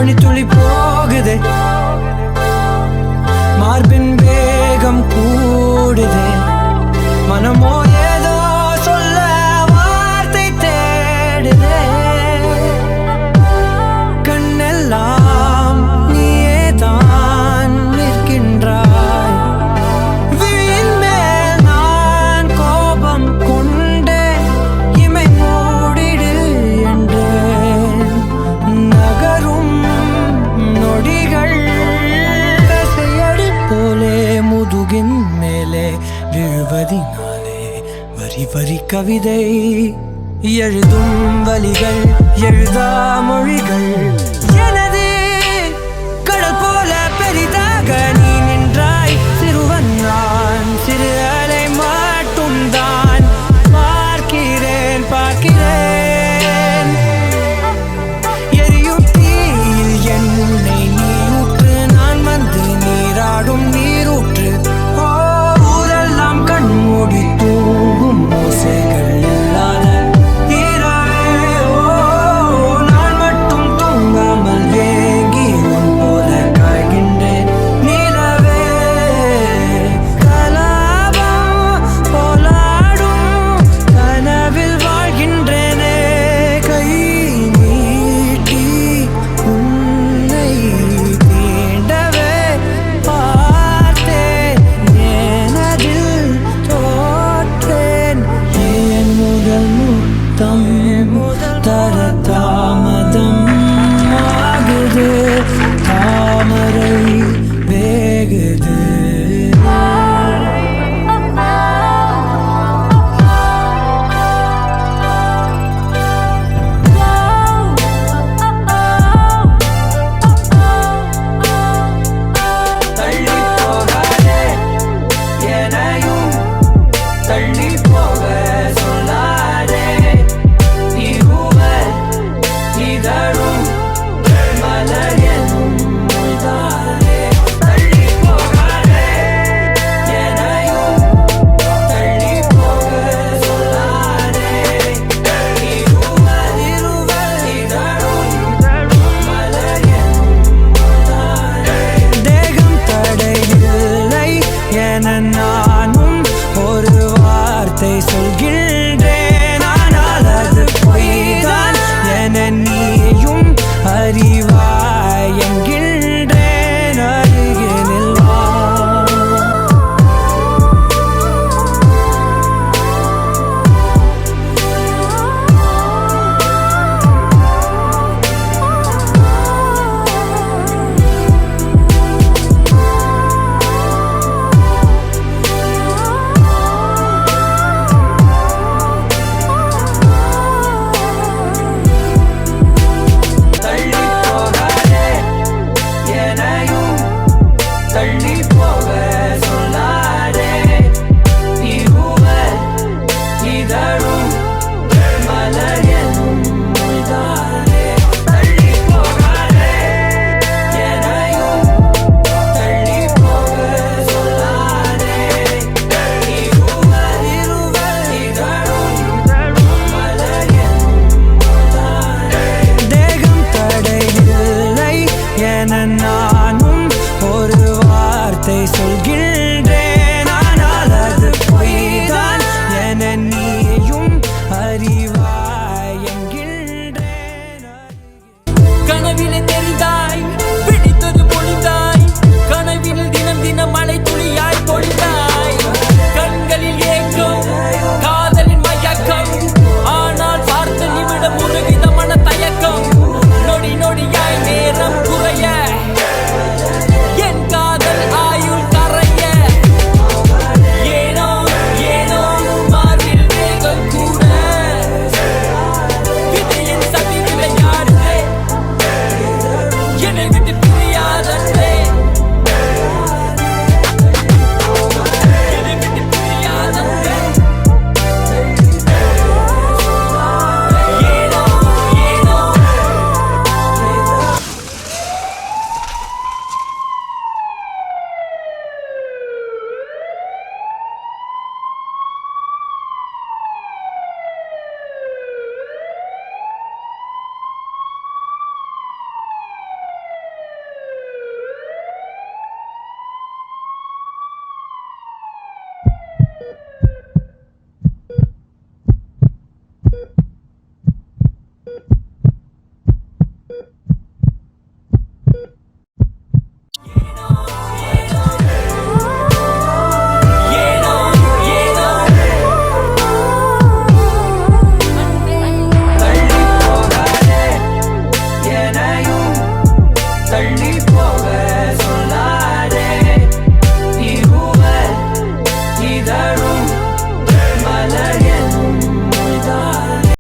மணித்துளி போகுதே, மார்பின் வேகம் கூடுதே, மனமோ ஏதோ சொல்ல வார்த்தை தேடுதே. கண்ணெல்லாம் நீயே தான் நிற்கின்றாய், விழியின் மேல் நான் கோபம் கொண்டே இமை மூடிடு என்றேன். நகரும் நொடிகள் கசையடி போலே முதுகின் மேலே விழுவதினாலே வரி வரி கவிதை எழுதும் வலிகள், எழுதா மொழிகள். எனது கடல் போல பெரிதாக நீ நின்றாய், சிறுவன் நான் சிறு அலை மட்டும் தான் பார்க்கிறேன் பார்க்கிறேன். எரியும் தீயில் என்னை நீ ஊற்று, நான் வந்து நீராடும் நீரூற்று. ஊரெல்லாம் கண்மூடி தூங்கும் ஓசைகள் இல்லாத இரவே, நான் மட்டும் தூங்காமல் தள்ளி போ